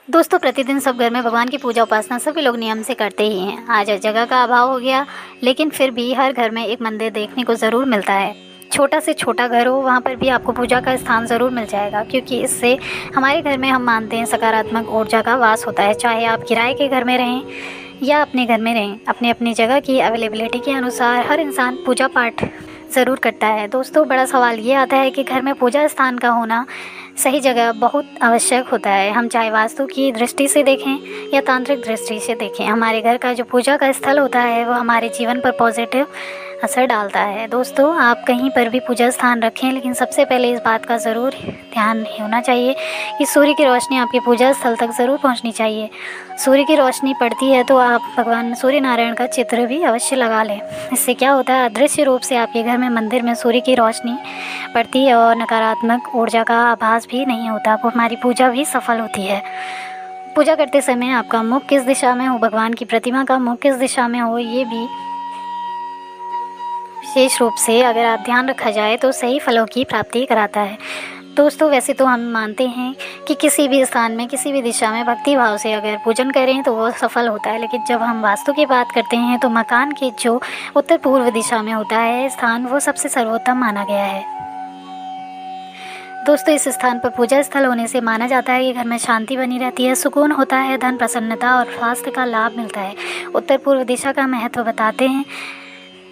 दोस्तों, प्रतिदिन सब घर में भगवान की पूजा उपासना सभी लोग नियम से करते ही हैं। आज जगह का अभाव हो गया, लेकिन फिर भी हर घर में एक मंदिर देखने को ज़रूर मिलता है। छोटा से छोटा घर हो, वहाँ पर भी आपको पूजा का स्थान ज़रूर मिल जाएगा, क्योंकि इससे हमारे घर में हम मानते हैं सकारात्मक ऊर्जा का वास होता है। चाहे आप किराए के घर में रहें या अपने घर में रहें, अपनी अपनी जगह की अवेलेबिलिटी के अनुसार हर इंसान पूजा पाठ ज़रूर करता है। दोस्तों, बड़ा सवाल ये आता है कि घर में पूजा स्थान का होना सही जगह बहुत आवश्यक होता है। हम चाहे वास्तु की दृष्टि से देखें या तांत्रिक दृष्टि से देखें, हमारे घर का जो पूजा का स्थल होता है वो हमारे जीवन पर पॉजिटिव असर डालता है। दोस्तों, आप कहीं पर भी पूजा स्थान रखें, लेकिन सबसे पहले इस बात का ज़रूर ध्यान होना चाहिए कि सूर्य की रोशनी आपके पूजा स्थल तक ज़रूर पहुंचनी चाहिए। सूर्य की रोशनी पड़ती है तो आप भगवान सूर्य नारायण का चित्र भी अवश्य लगा लें। इससे क्या होता है, अदृश्य रूप से आपके घर में मंदिर में सूर्य की रोशनी पड़ती है और नकारात्मक ऊर्जा का आभास भी नहीं होता। हमारी पूजा भी सफल होती है। पूजा करते समय आपका मुख किस दिशा में हो, भगवान की प्रतिमा का मुख किस दिशा में हो, ये भी विशेष रूप से अगर आप ध्यान रखा जाए तो सही फलों की प्राप्ति कराता है। दोस्तों, वैसे तो हम मानते हैं कि किसी भी स्थान में किसी भी दिशा में भक्ति भाव से अगर पूजन करें तो वो सफल होता है, लेकिन जब हम वास्तु की बात करते हैं तो मकान के जो उत्तर पूर्व दिशा में होता है स्थान, वो सबसे सर्वोत्तम माना गया है। दोस्तों, इस स्थान पर पूजा स्थल होने से माना जाता है कि घर में शांति बनी रहती है, सुकून होता है, धन प्रसन्नता और स्वास्थ्य का लाभ मिलता है। उत्तर पूर्व दिशा का महत्व बताते हैं।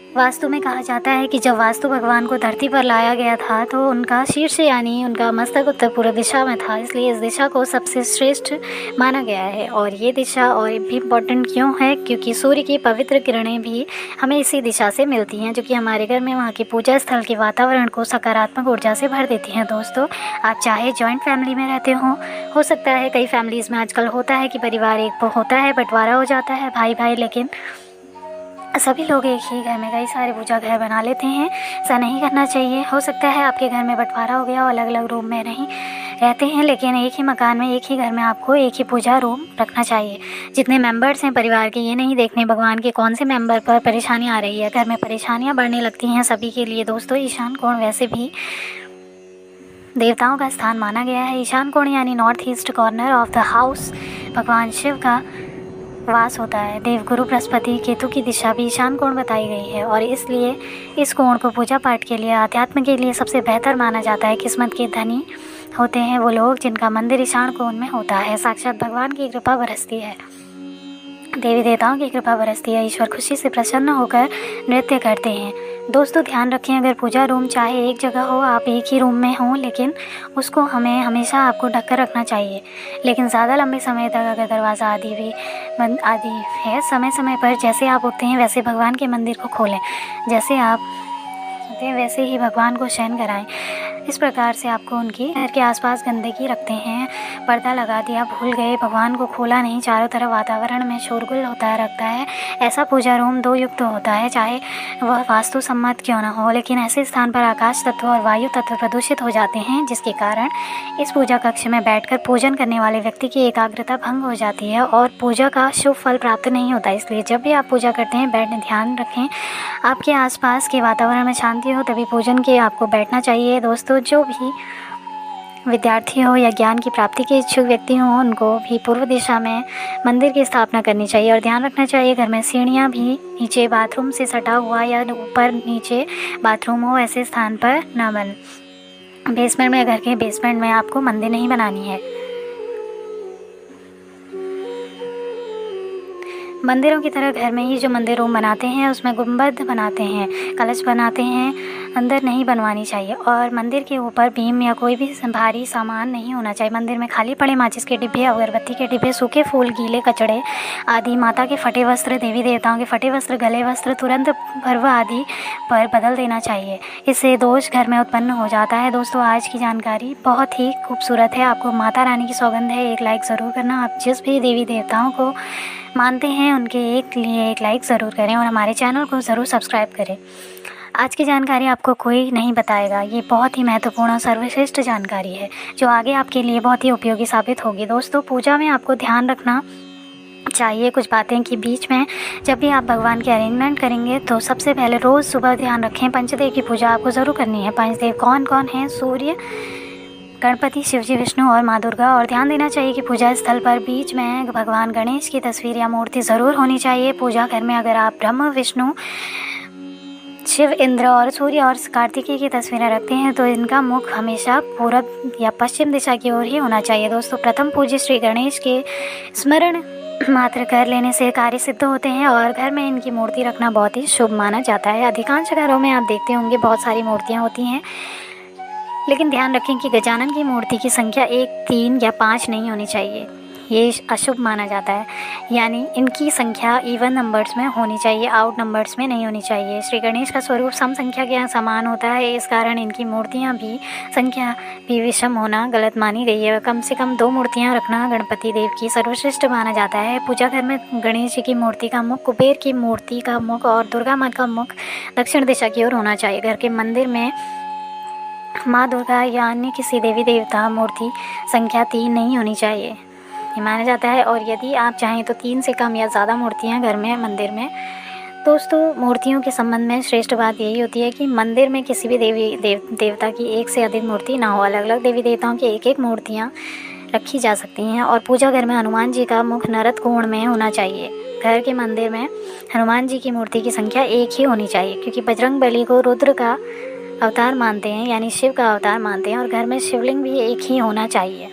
वास्तु में कहा जाता है कि जब वास्तु भगवान को धरती पर लाया गया था तो उनका शीर्ष यानी उनका मस्तक उत्तर पूर्व दिशा में था, इसलिए इस दिशा को सबसे श्रेष्ठ माना गया है। और ये दिशा और भी इम्पोर्टेंट क्यों है, क्योंकि सूर्य की पवित्र किरणें भी हमें इसी दिशा से मिलती हैं, जो कि हमारे घर में वहाँ के पूजा स्थल के वातावरण को सकारात्मक ऊर्जा से भर देती हैं। दोस्तों, आप चाहे जॉइंट फैमिली में रहते हो सकता है कई फैमिलीज़ में आजकल होता है कि परिवार एक होता है, बंटवारा हो जाता है भाई भाई, लेकिन सभी लोग एक ही घर में कई सारे पूजा घर बना लेते हैं। ऐसा नहीं करना चाहिए। हो सकता है आपके घर में बंटवारा हो गया हो, अलग अलग रूम में नहीं रहते हैं, लेकिन एक ही मकान में एक ही घर में आपको एक ही पूजा रूम रखना चाहिए। जितने मेंबर्स हैं परिवार के, ये नहीं देखने भगवान के कौन से मेंबर पर परेशानी आ रही है। घर में परेशानियाँ बढ़ने लगती हैं सभी के लिए। दोस्तों, ईशान कोण वैसे भी देवताओं का स्थान माना गया है। ईशान कोण यानी north east corner of the house भगवान शिव का वास होता है। देवगुरु बृहस्पति केतु की दिशा भी ईशान कोण बताई गई है और इसलिए इस कोण को पूजा पाठ के लिए, अध्यात्म के लिए सबसे बेहतर माना जाता है। किस्मत के धनी होते हैं वो लोग जिनका मंदिर ईशान कोण में होता है। साक्षात भगवान की कृपा बरसती है, देवी देवताओं की कृपा बरसती है। ईश्वर खुशी से प्रसन्न होकर नृत्य करते हैं। दोस्तों, ध्यान रखें, अगर पूजा रूम चाहे एक जगह हो, आप एक ही रूम में हों, लेकिन उसको हमें हमेशा आपको ढक कर रखना चाहिए। लेकिन ज़्यादा लंबे समय तक अगर दरवाज़ा आदि भी बंद आदि है, समय समय पर जैसे आप उठते हैं वैसे भगवान के मंदिर को खोलें, जैसे आप सोते हैं वैसे ही भगवान को शयन कराएं। इस प्रकार से आपको उनकी घर के आसपास गंदगी रखते हैं, पर्दा लगा दिया, भूल गए, भगवान को खोला नहीं, चारों तरफ वातावरण में शोरगुल होता रखता है, ऐसा पूजा रूम दो युक्त होता है, चाहे वह वास्तु सम्मत क्यों न हो। लेकिन ऐसे स्थान पर आकाश तत्व और वायु तत्व प्रदूषित हो जाते हैं, जिसके कारण इस पूजा कक्ष में बैठकर पूजन करने वाले व्यक्ति की एकाग्रता भंग हो जाती है और पूजा का शुभ फल प्राप्त नहीं होता। इसलिए जब भी आप पूजा करते हैं, ध्यान रखें आपके आसपास के वातावरण में शांति हो, तभी पूजन के आपको बैठना चाहिए। दोस्तों, जो भी विद्यार्थी हो या ज्ञान की प्राप्ति के इच्छुक व्यक्ति हों, उनको भी पूर्व दिशा में मंदिर की स्थापना करनी चाहिए। और ध्यान रखना चाहिए घर में सीढ़ियाँ भी नीचे बाथरूम से सटा हुआ या ऊपर नीचे बाथरूम हो, ऐसे स्थान पर ना बन। बेसमेंट में, घर के बेसमेंट में आपको मंदिर नहीं बनानी है। मंदिरों की तरह घर में ही जो मंदिर रूम बनाते हैं उसमें गुंबद बनाते हैं, कलश बनाते हैं, अंदर नहीं बनवानी चाहिए। और मंदिर के ऊपर भीम या कोई भी भारी सामान नहीं होना चाहिए। मंदिर में खाली पड़े माचिस के डिब्बे, अगरबत्ती के डिब्बे, सूखे फूल, गीले कचड़े आदि, माता के फटे वस्त्र, देवी देवताओं के फटे वस्त्र, गले वस्त्र तुरंत पर्व आदि पर बदल देना चाहिए। इससे दोष घर में उत्पन्न हो जाता है। दोस्तों, आज की जानकारी बहुत ही खूबसूरत है। आपको माता रानी की सौगंध है, एक लाइक ज़रूर करना। आप जिस भी देवी देवताओं को मानते हैं उनके लिए एक लाइक ज़रूर करें और हमारे चैनल को ज़रूर सब्सक्राइब करें। आज की जानकारी आपको कोई नहीं बताएगा, ये बहुत ही महत्वपूर्ण और सर्वश्रेष्ठ जानकारी है जो आगे आपके लिए बहुत ही उपयोगी साबित होगी। दोस्तों, पूजा में आपको ध्यान रखना चाहिए कुछ बातें कि बीच में जब भी आप भगवान की अरेंजमेंट करेंगे तो सबसे पहले रोज़ सुबह ध्यान रखें, पंचदेव की पूजा आपको ज़रूर करनी है। पंचदेव कौन कौन हैं? सूर्य, गणपति, शिवजी, विष्णु और माँ दुर्गा। और ध्यान देना चाहिए कि पूजा स्थल पर बीच में भगवान गणेश की तस्वीर या मूर्ति ज़रूर होनी चाहिए। पूजा घर में अगर आप ब्रह्मा, विष्णु, शिव, इंद्र और सूर्य और कार्तिकेय की तस्वीरें रखते हैं तो इनका मुख हमेशा पूरब या पश्चिम दिशा की ओर ही होना चाहिए। दोस्तों, प्रथम पूज्य श्री गणेश के स्मरण मात्र कर लेने से कार्य सिद्ध होते हैं और घर में इनकी मूर्ति रखना बहुत ही शुभ माना जाता है। अधिकांश घरों में आप देखते होंगे बहुत सारी मूर्तियाँ होती हैं, लेकिन ध्यान रखें कि गजानन की मूर्ति की संख्या 1, 3 या 5 नहीं होनी चाहिए। ये अशुभ माना जाता है, यानी इनकी संख्या इवन नंबर्स में होनी चाहिए, आउट नंबर्स में नहीं होनी चाहिए। श्री गणेश का स्वरूप सम संख्या के समान होता है, इस कारण इनकी मूर्तियाँ भी संख्या भी विषम होना गलत मानी गई है। कम से कम 2 मूर्तियाँ रखना गणपति देव की सर्वश्रेष्ठ माना जाता है। पूजा घर में गणेश जी की मूर्ति का मुख, कुबेर की मूर्ति का मुख और दुर्गा माँ का मुख दक्षिण दिशा की ओर होना चाहिए। घर के मंदिर में माँ दुर्गा या अन्य किसी देवी देवता मूर्ति संख्या 3 नहीं होनी चाहिए, ये माना जाता है। और यदि आप चाहें तो 3 से कम या ज़्यादा मूर्तियाँ घर में, मंदिर में। दोस्तों, मूर्तियों के संबंध में श्रेष्ठ बात यही होती है कि मंदिर में किसी भी देवता की 1 से अधिक मूर्ति ना हो। अलग अलग देवी देवताओं की 1-1 मूर्तियाँ रखी जा सकती हैं। और पूजा घर में हनुमान जी का मुख नरत कोण में होना चाहिए। घर के मंदिर में हनुमान जी की मूर्ति की संख्या 1 ही होनी चाहिए, क्योंकि बजरंग बली को रुद्र का अवतार मानते हैं, यानी शिव का अवतार मानते हैं। और घर में शिवलिंग भी 1 ही होना चाहिए।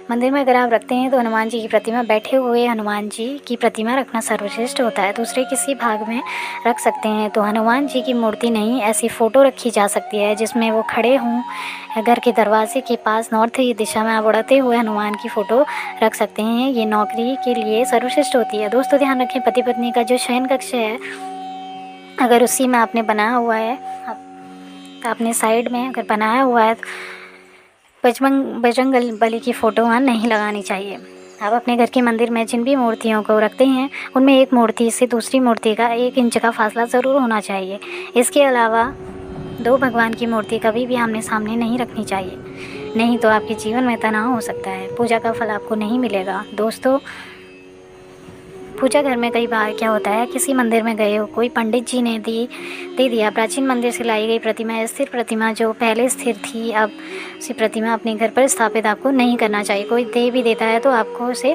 मंदिर में अगर आप रखते हैं तो हनुमान जी की प्रतिमा, बैठे हुए हनुमान जी की प्रतिमा रखना सर्वश्रेष्ठ होता है। दूसरे किसी भाग में रख सकते हैं तो हनुमान जी की मूर्ति नहीं, ऐसी फ़ोटो रखी जा सकती है जिसमें वो खड़े हों। घर के दरवाजे के पास नॉर्थ दिशा में आप उड़ते हुए हनुमान की फ़ोटो रख सकते हैं, ये नौकरी के लिए सर्वश्रेष्ठ होती है। दोस्तों, ध्यान रखें, पति पत्नी का जो शयन कक्ष है, अगर उसी में आपने बनाया हुआ है, आपने साइड में अगर बनाया हुआ है, बजरंग बली की फ़ोटो वहाँ नहीं लगानी चाहिए। आप अपने घर के मंदिर में जिन भी मूर्तियों को रखते हैं उनमें एक मूर्ति से दूसरी मूर्ति का 1 इंच का फासला ज़रूर होना चाहिए। इसके अलावा 2 भगवान की मूर्ति कभी भी आमने सामने नहीं रखनी चाहिए, नहीं तो आपके जीवन में तनाव हो सकता है, पूजा का फल आपको नहीं मिलेगा। दोस्तों, पूजा घर में कई बार क्या होता है, किसी मंदिर में गए हो, कोई पंडित जी ने दे दिया प्राचीन मंदिर से लाई गई प्रतिमा, स्थिर प्रतिमा जो पहले स्थिर थी, अब उसी प्रतिमा अपने घर पर स्थापित आपको नहीं करना चाहिए। कोई दे भी देता है तो आपको उसे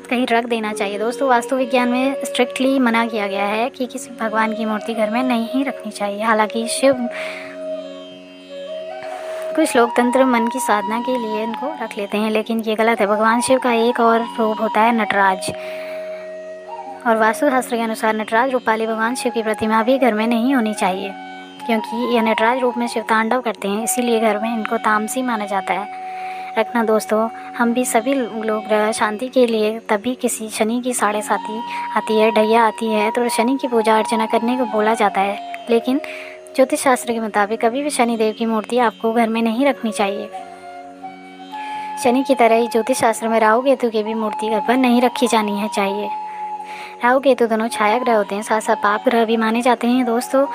कहीं रख देना चाहिए। दोस्तों, वास्तु विज्ञान में स्ट्रिक्टली मना किया गया है कि किसी भगवान की मूर्ति घर में नहीं रखनी चाहिए। हालांकि कुछ लोग तंत्र मन की साधना के लिए इनको रख लेते हैं, लेकिन ये गलत है। भगवान शिव का एक और रूप होता है नटराज, और वास्तुशास्त्र के अनुसार नटराज रूप वाले भगवान शिव की प्रतिमा भी घर में नहीं होनी चाहिए, क्योंकि यह नटराज रूप में शिव तांडव करते हैं, इसीलिए घर में इनको तामसी माना जाता है रखना। दोस्तों, हम भी सभी लोग ग्रह शांति के लिए तभी किसी शनि की 7.5 आती है, ढैया आती है, तो शनि की पूजा अर्चना करने को बोला जाता है। लेकिन ज्योतिष शास्त्र के मुताबिक कभी भी शनिदेव की मूर्ति आपको घर में नहीं रखनी चाहिए। शनि की तरह ही ज्योतिष शास्त्र में राहु केतु की भी मूर्ति घर पर नहीं रखी जानी है चाहिए। राहु केतु दोनों छाया ग्रह होते हैं, साथ साथ पाप ग्रह भी माने जाते हैं। दोस्तों,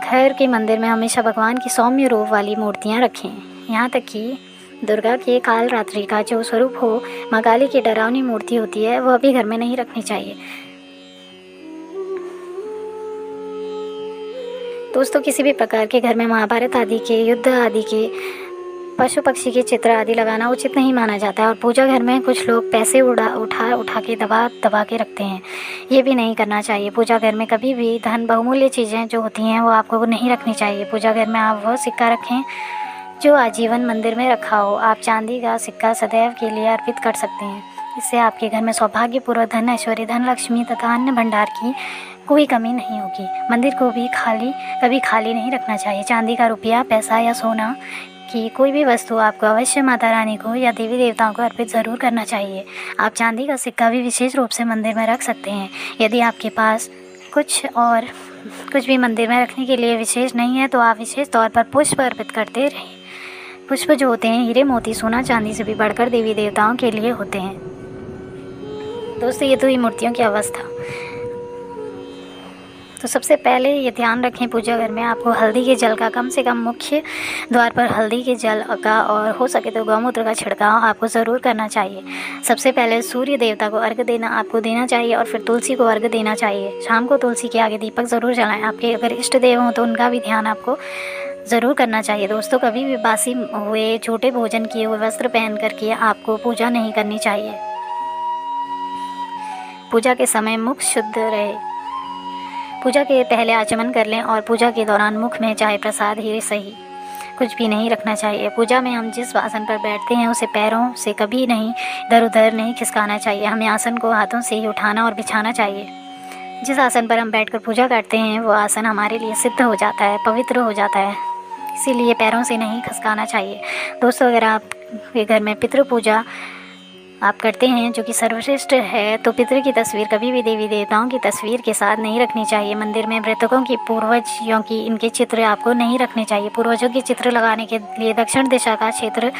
घर के मंदिर में हमेशा भगवान की सौम्य रूप वाली मूर्तियाँ रखें, यहाँ तक कि दुर्गा के काल रात्रि का जो स्वरूप हो, माँ काली की डरावनी मूर्ति होती है, वह भी घर में नहीं रखनी चाहिए। दोस्तों, किसी भी प्रकार के घर में महाभारत आदि के, युद्ध आदि के, पशु पक्षी के चित्र आदि लगाना उचित नहीं माना जाता है। और पूजा घर में कुछ लोग पैसे उठा के दबा के रखते हैं, ये भी नहीं करना चाहिए। पूजा घर में कभी भी धन, बहुमूल्य चीज़ें जो होती हैं वो आपको नहीं रखनी चाहिए। पूजा घर में आप वह सिक्का रखें जो आजीवन मंदिर में रखा हो। आप चांदी का सिक्का सदैव के लिए अर्पित कर सकते हैं, इससे आपके घर में सौभाग्यपूर्वक धन, ऐश्वर्य, धन लक्ष्मी तथा अन्य भंडार की कोई कमी नहीं होगी। मंदिर को भी कभी खाली नहीं रखना चाहिए। चांदी का रुपया, पैसा या सोना की कोई भी वस्तु आपको अवश्य माता रानी को या देवी देवताओं को अर्पित ज़रूर करना चाहिए। आप चांदी का सिक्का भी विशेष रूप से मंदिर में रख सकते हैं। यदि आपके पास कुछ भी मंदिर में रखने के लिए विशेष नहीं है तो आप विशेष तौर पर पुष्प अर्पित करते रहें। पुष्प जो होते हैं हीरे, मोती, सोना, चांदी से भी बढ़कर देवी देवताओं के लिए होते हैं। दोस्तों, ये तो ही मूर्तियों की अवस्था। तो सबसे पहले ये ध्यान रखें, पूजा घर में आपको हल्दी के जल का कम से कम मुख्य द्वार पर हल्दी के जल का और हो सके तो गौमूत्र का छिड़काव आपको ज़रूर करना चाहिए। सबसे पहले सूर्य देवता को अर्घ्य देना चाहिए और फिर तुलसी को अर्घ्य देना चाहिए। शाम को तुलसी के आगे दीपक ज़रूर जलाएं। आपके अगर इष्ट देव हों तो उनका भी ध्यान आपको ज़रूर करना चाहिए दोस्तों। कभी भी बासी हुए छोटे भोजन किए हुए वस्त्र पहन करके आपको पूजा नहीं करनी चाहिए। पूजा के समय मुख शुद्ध रहे। पूजा के पहले आचमन कर लें और पूजा के दौरान मुख में चाहे प्रसाद ही सही कुछ भी नहीं रखना चाहिए। पूजा में हम जिस आसन पर बैठते हैं उसे पैरों से कभी नहीं इधर उधर नहीं खिसकाना चाहिए। हमें आसन को हाथों से ही उठाना और बिछाना चाहिए। जिस आसन पर हम बैठकर पूजा करते हैं वो आसन हमारे लिए सिद्ध हो जाता है, पवित्र हो जाता है, इसीलिए पैरों से नहीं खिसकाना चाहिए। दोस्तों, अगर आपके घर में पितृ पूजा आप करते हैं जो कि सर्वश्रेष्ठ है, तो पितृ की तस्वीर कभी भी देवी देवताओं की तस्वीर के साथ नहीं रखनी चाहिए। मंदिर में मृतकों की पूर्वजों की इनके चित्र आपको नहीं रखने चाहिए। पूर्वजों के चित्र लगाने के लिए दक्षिण दिशा का क्षेत्र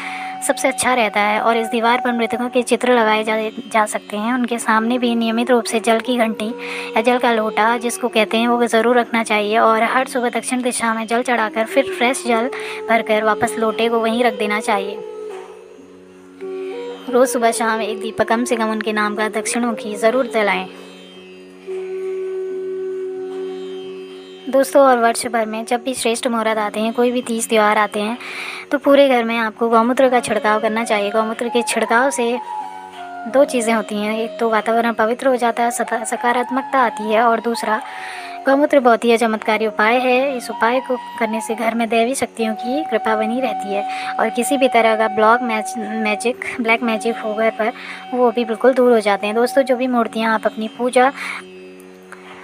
सबसे अच्छा रहता है और इस दीवार पर मृतकों के चित्र लगाए जा सकते हैं। उनके सामने भी नियमित रूप से जल की घंटी या जल का लोटा जिसको कहते हैं वो ज़रूर रखना चाहिए और हर सुबह दक्षिण दिशा में जल चढ़ाकर फिर फ्रेश जल भरकर वापस लोटे को वहीं रख देना चाहिए। रोज़ सुबह शाम एक दीपक कम से कम उनके नाम का दक्षिणमुखी ज़रूर जलाएं। दोस्तों, और वर्ष भर में जब भी श्रेष्ठ मुहूर्त आते हैं, कोई भी तीज त्यौहार आते हैं, तो पूरे घर में आपको गौमूत्र का छिड़काव करना चाहिए। गौमूत्र के छिड़काव से दो चीज़ें होती हैं, एक तो वातावरण पवित्र हो जाता है, सकारात्मकता आती है, और दूसरा गौमूत्र बहुत ही चमत्कारी उपाय है। इस उपाय को करने से घर में दैवी शक्तियों की कृपा बनी रहती है और किसी भी तरह का ब्लैक मैजिक हो घर पर वो भी बिल्कुल दूर हो जाते हैं। दोस्तों, जो भी मूर्तियाँ आप अपनी पूजा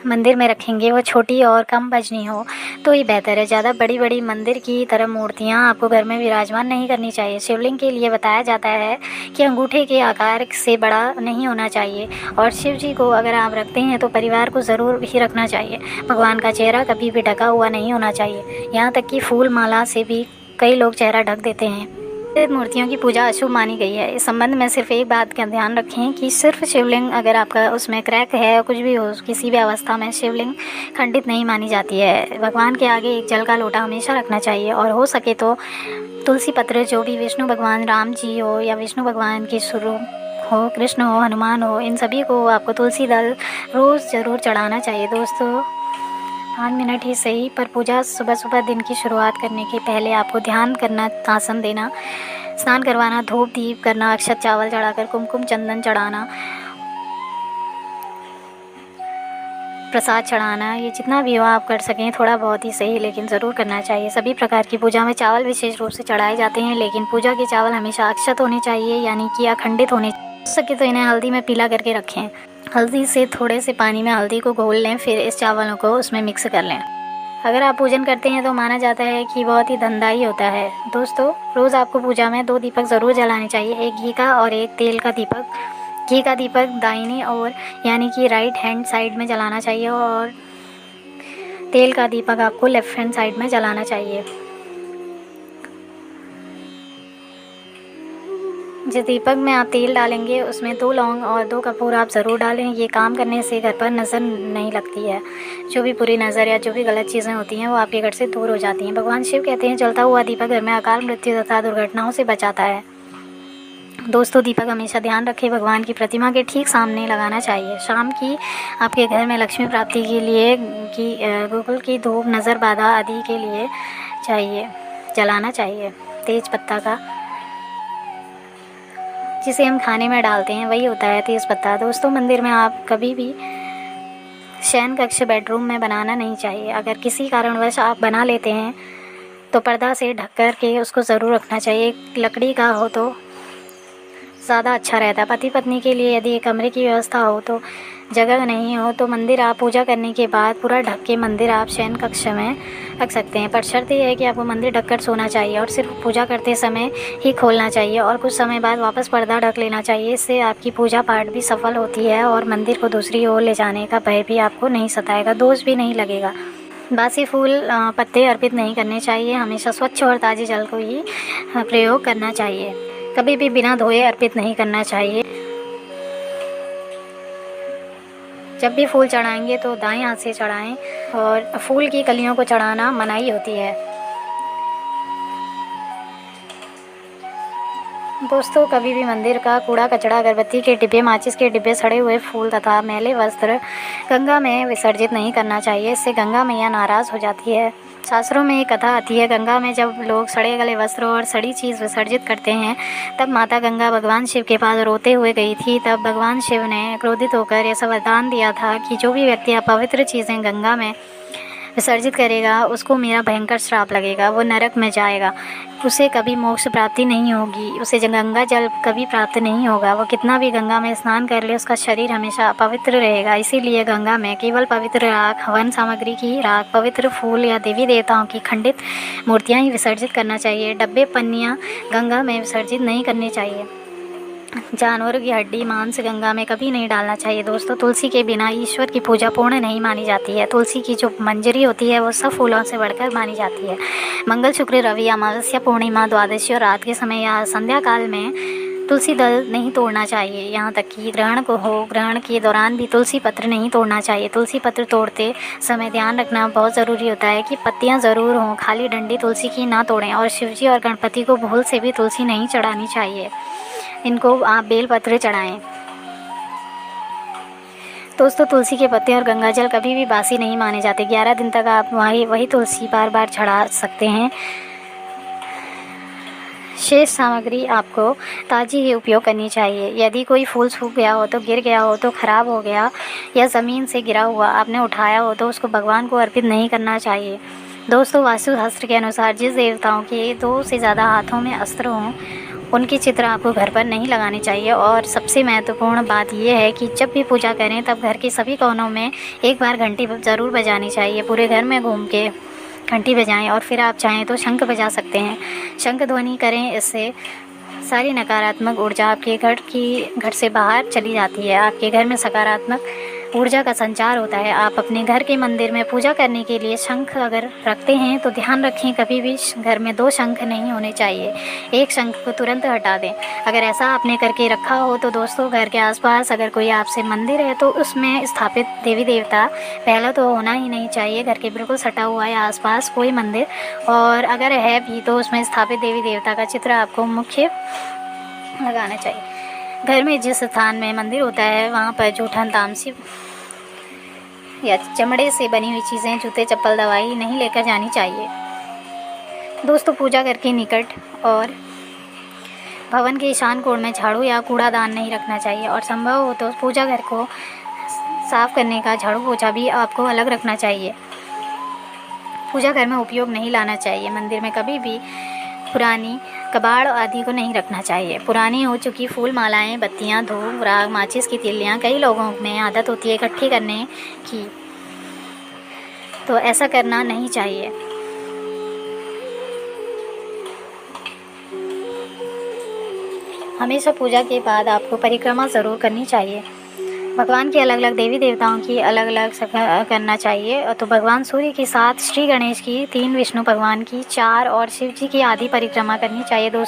मंदिर में रखेंगे वो छोटी और कम वजनी हो तो ही बेहतर है। ज़्यादा बड़ी बड़ी मंदिर की तरह मूर्तियाँ आपको घर में विराजमान नहीं करनी चाहिए। शिवलिंग के लिए बताया जाता है कि अंगूठे के आकार से बड़ा नहीं होना चाहिए और शिव जी को अगर आप रखते हैं तो परिवार को ज़रूर ही रखना चाहिए। भगवान का चेहरा कभी भी ढका हुआ नहीं होना चाहिए, यहाँ तक कि फूल माला से भी कई लोग चेहरा ढक देते हैं। मूर्तियों की पूजा अशुभ मानी गई है। इस संबंध में सिर्फ एक बात का ध्यान रखें कि सिर्फ शिवलिंग अगर आपका उसमें क्रैक है, कुछ भी हो, किसी भी अवस्था में शिवलिंग खंडित नहीं मानी जाती है। भगवान के आगे एक जल का लोटा हमेशा रखना चाहिए और हो सके तो तुलसी पत्र, जो भी विष्णु भगवान राम जी हो या विष्णु भगवान की स्वरूप हो, कृष्ण हो, हनुमान हो, इन सभी को आपको तुलसी दल रोज़ ज़रूर चढ़ाना चाहिए। दोस्तों, 5 मिनट ही सही पर पूजा सुबह सुबह दिन की शुरुआत करने के पहले आपको ध्यान करना, आसन देना, स्नान करवाना, धूप दीप करना, अक्षत चावल चढ़ाकर कुमकुम चंदन चढ़ाना, प्रसाद चढ़ाना, ये जितना भी हो आप कर सकें, थोड़ा बहुत ही सही लेकिन ज़रूर करना चाहिए। सभी प्रकार की पूजा में चावल विशेष रूप से चढ़ाए जाते हैं, लेकिन पूजा के चावल हमेशा अक्षत होने चाहिए, यानी कि अखंडित होने। हो सके तो इन्हें हल्दी में पीला करके रखें। हल्दी से थोड़े से पानी में हल्दी को घोल लें, फिर इस चावलों को उसमें मिक्स कर लें। अगर आप पूजन करते हैं तो माना जाता है कि बहुत ही धनदायी होता है। दोस्तों, रोज़ आपको पूजा में 2 दीपक ज़रूर जलाने चाहिए, एक घी का और एक तेल का दीपक। घी का दीपक दाहिनी ओर यानी कि राइट हैंड साइड में जलाना चाहिए और तेल का दीपक आपको लेफ़्ट हैंड साइड में जलाना चाहिए। जिस दीपक में आप तेल डालेंगे उसमें 2 लौंग और 2 कपूर आप ज़रूर डालें। ये काम करने से घर पर नज़र नहीं लगती है। जो भी बुरी नज़र या जो भी गलत चीज़ें होती हैं वो आपके घर से दूर हो जाती हैं। भगवान शिव कहते हैं जलता हुआ दीपक घर में अकाल मृत्यु तथा दुर्घटनाओं से बचाता है। दोस्तों, दीपक हमेशा ध्यान रखें भगवान की प्रतिमा के ठीक सामने लगाना चाहिए। शाम की आपके घर में लक्ष्मी प्राप्ति के लिए गूगल की धूप, नज़र बाधा आदि के लिए जलाना चाहिए। तेज पत्ता का जिसे हम खाने में डालते हैं वही होता है तेज़ पत्ता। दोस्तों, मंदिर में आप कभी भी शयन कक्ष बेडरूम में बनाना नहीं चाहिए। अगर किसी कारणवश आप बना लेते हैं तो पर्दा से ढक कर के उसको ज़रूर रखना चाहिए। लकड़ी का हो तो ज़्यादा अच्छा रहता है। पति पत्नी के लिए यदि कमरे की व्यवस्था हो तो जगह नहीं हो तो मंदिर आप पूजा करने के बाद पूरा ढक के मंदिर आप शयन कक्ष में रख सकते हैं, पर शर्त यह है कि आपको मंदिर ढककर सोना चाहिए और सिर्फ पूजा करते समय ही खोलना चाहिए और कुछ समय बाद वापस पर्दा ढक लेना चाहिए। इससे आपकी पूजा पाठ भी सफल होती है और मंदिर को दूसरी ओर ले जाने का भय भी आपको नहीं सताएगा, दोष भी नहीं लगेगा। बासी फूल पत्ते अर्पित नहीं करने चाहिए। हमेशा स्वच्छ और ताज़े जल को ही प्रयोग करना चाहिए। कभी भी बिना धोए अर्पित नहीं करना चाहिए। जब भी फूल चढ़ाएंगे तो दाएं हाथ से चढ़ाएं और फूल की कलियों को चढ़ाना मनाही होती है। दोस्तों, कभी भी मंदिर का कूड़ा कचरा, अगरबत्ती के डिब्बे, माचिस के डिब्बे, सड़े हुए फूल तथा मैले वस्त्र गंगा में विसर्जित नहीं करना चाहिए। इससे गंगा मैया नाराज़ हो जाती है शास्त्रों में एक कथा आती है, गंगा में जब लोग सड़े गले वस्त्र और सड़ी चीज़ विसर्जित करते हैं, तब माता गंगा भगवान शिव के पास रोते हुए गई थी। तब भगवान शिव ने क्रोधित होकर ऐसा वरदान दिया था कि जो भी व्यक्ति अपवित्र चीज़ें गंगा में विसर्जित करेगा उसको मेरा भयंकर श्राप लगेगा, वो नरक में जाएगा, उसे कभी मोक्ष प्राप्ति नहीं होगी, उसे गंगा जल कभी प्राप्त नहीं होगा, वो कितना भी गंगा में स्नान कर ले उसका शरीर हमेशा अपवित्र रहेगा। इसीलिए गंगा में केवल पवित्र राख, हवन सामग्री की राख, पवित्र फूल या देवी देवताओं की खंडित मूर्तियाँ ही विसर्जित करना चाहिए। डब्बे पन्नियाँ गंगा में विसर्जित नहीं करनी चाहिए। जानवरों की हड्डी मांस गंगा में कभी नहीं डालना चाहिए। दोस्तों, तुलसी के बिना ईश्वर की पूजा पूर्ण नहीं मानी जाती है। तुलसी की जो मंजरी होती है वो सब फूलों से बढ़कर मानी जाती है। मंगल, शुक्र, रवि, अमावस्या, पूर्णिमा, द्वादशी और रात के समय या संध्या काल में तुलसी दल नहीं तोड़ना चाहिए। यहाँ तक कि ग्रहण ग्रहण के दौरान भी तुलसी पत्र नहीं तोड़ना चाहिए। तुलसी पत्र तोड़ते समय ध्यान रखना बहुत ज़रूरी होता है कि पत्तियाँ ज़रूर हों, खाली डंडी तुलसी की ना तोड़ें। और शिवजी और गणपति को भूल से भी तुलसी नहीं चढ़ानी चाहिए, इनको आप बेलपत्र चढ़ाएं। दोस्तों, तुलसी के पत्ते और गंगाजल कभी भी बासी नहीं माने जाते। 11 दिन तक आप वही तुलसी बार बार चढ़ा सकते हैं। शेष सामग्री आपको ताज़ी ही उपयोग करनी चाहिए। यदि कोई फूल सूख गया हो तो, गिर गया हो तो, ख़राब हो गया या ज़मीन से गिरा हुआ आपने उठाया हो तो उसको भगवान को अर्पित नहीं करना चाहिए। दोस्तों, वास्तुशास्त्र के अनुसार जिस देवताओं के 2 से ज़्यादा हाथों में अस्त्र हों उनकी चित्र आपको घर पर नहीं लगानी चाहिए। और सबसे महत्वपूर्ण बात यह है कि जब भी पूजा करें तब घर के सभी कोनों में एक बार घंटी ज़रूर बजानी चाहिए। पूरे घर में घूम के घंटी बजाएं और फिर आप चाहें तो शंख बजा सकते हैं। शंख ध्वनि करें, इससे सारी नकारात्मक ऊर्जा आपके घर से बाहर चली जाती है। आपके घर में सकारात्मक ऊर्जा का संचार होता है। आप अपने घर के मंदिर में पूजा करने के लिए शंख अगर रखते हैं तो ध्यान रखें कभी भी घर में 2 शंख नहीं होने चाहिए। एक शंख को तुरंत हटा दें। अगर ऐसा आपने करके रखा हो तो दोस्तों, घर के आसपास अगर कोई आपसे मंदिर है तो उसमें स्थापित देवी देवता पहला तो होना ही नहीं चाहिए। घर के बिल्कुल सटा हुआ है आसपास कोई मंदिर, और अगर है भी तो उसमें स्थापित देवी देवता का चित्र आपको मुख्य लगाना चाहिए। घर में जिस स्थान में मंदिर होता है वहाँ पर जूठन, तामसी या चमड़े से बनी हुई चीज़ें, जूते, चप्पल, दवाई नहीं लेकर जानी चाहिए। दोस्तों, पूजा घर के निकट और भवन के ईशान कोण में झाड़ू या कूड़ादान नहीं रखना चाहिए। और संभव हो तो पूजा घर को साफ करने का झाड़ू पोछा भी आपको अलग रखना चाहिए। पूजा घर में उपयोग नहीं लाना चाहिए। मंदिर में कभी भी पुरानी कबाड़ आदि को नहीं रखना चाहिए। पुरानी हो चुकी फूल मालाएं, बत्तियां, धूप, राग, माचिस की तिल्लियां कई लोगों में आदत होती है इकट्ठी करने की, तो ऐसा करना नहीं चाहिए। हमेशा पूजा के बाद आपको परिक्रमा ज़रूर करनी चाहिए। भगवान की अलग अलग देवी देवताओं की अलग अलग करना चाहिए। तो भगवान सूर्य की 7, श्री गणेश की 3, विष्णु भगवान की 4 और शिव जी की आदि परिक्रमा करनी चाहिए। दोस्तों,